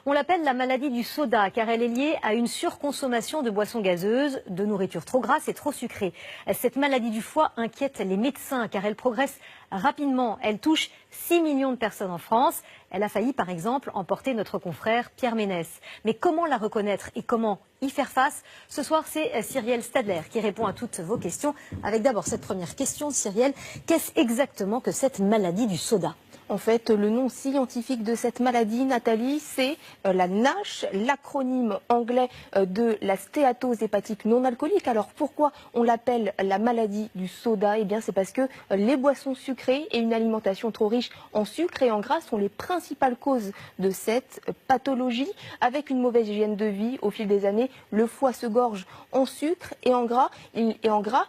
On l'appelle la maladie du soda car elle est liée à une surconsommation de boissons gazeuses, de nourriture trop grasse et trop sucrée. Cette maladie du foie inquiète les médecins car elle progresse rapidement. Elle touche 6 millions de personnes en France. Elle a failli par exemple emporter notre confrère Pierre Ménès. Mais comment la reconnaître et comment y faire face? Ce soir, c'est Cyrielle Stadler qui répond à toutes vos questions. Avec d'abord cette première question, Cyrielle, qu'est-ce exactement que cette maladie du soda? En fait, le nom scientifique de cette maladie, Nathalie, c'est la NASH, l'acronyme anglais de la stéatose hépatique non alcoolique. Alors pourquoi on l'appelle la maladie du soda? Eh bien, c'est parce que les boissons sucrées et une alimentation trop riche en sucre et en gras sont les principales causes de cette pathologie. Avec une mauvaise hygiène de vie, au fil des années, le foie se gorge en sucre et en gras.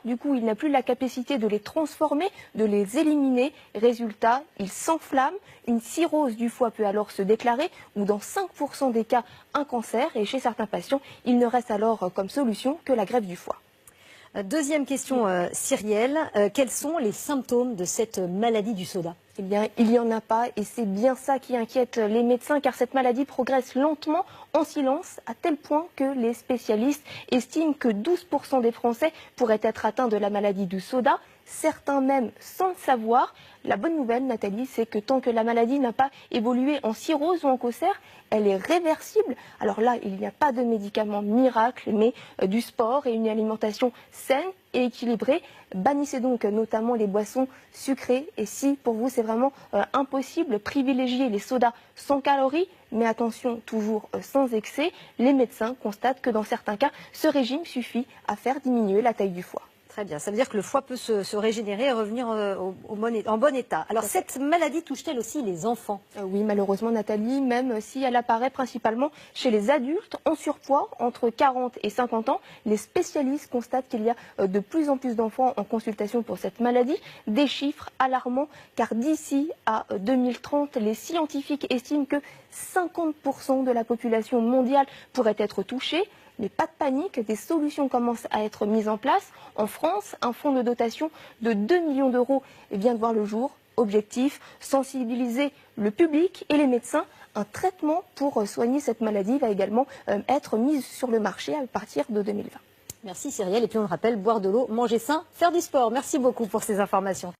Du coup, il n'a plus la capacité de les transformer, de les éliminer. Résultat, il s'enflamme. Une cirrhose du foie peut alors se déclarer ou dans 5% des cas un cancer et chez certains patients il ne reste alors comme solution que la greffe du foie. Deuxième question, Cyrielle, quels sont les symptômes de cette maladie du soda? Eh bien, il n'y en a pas et c'est bien ça qui inquiète les médecins car cette maladie progresse lentement en silence à tel point que les spécialistes estiment que 12% des Français pourraient être atteints de la maladie du soda, certains même sans le savoir. La bonne nouvelle, Nathalie, c'est que tant que la maladie n'a pas évolué en cirrhose ou en cancer, elle est réversible. Alors là, il n'y a pas de médicament miracle, mais du sport et une alimentation saine et équilibrée. Bannissez donc notamment les boissons sucrées et si pour vous c'est vraiment impossible, privilégiez les sodas sans calories, mais attention toujours sans excès. Les médecins constatent que dans certains cas, ce régime suffit à faire diminuer la taille du foie. Très bien, ça veut dire que le foie peut se régénérer et revenir en bon état. Alors cette maladie touche-t-elle aussi les enfants? Oui, malheureusement Nathalie, même si elle apparaît principalement chez les adultes en surpoids entre 40 et 50 ans, les spécialistes constatent qu'il y a de plus en plus d'enfants en consultation pour cette maladie. Des chiffres alarmants car d'ici à 2030, les scientifiques estiment que 50% de la population mondiale pourrait être touchée. Mais pas de panique, des solutions commencent à être mises en place. En France, un fonds de dotation de 2 millions d'euros vient de voir le jour. Objectif, sensibiliser le public et les médecins. Un traitement pour soigner cette maladie va également être mis sur le marché à partir de 2020. Merci Cyrielle, et puis on le rappelle, boire de l'eau, manger sain, faire du sport. Merci beaucoup pour ces informations.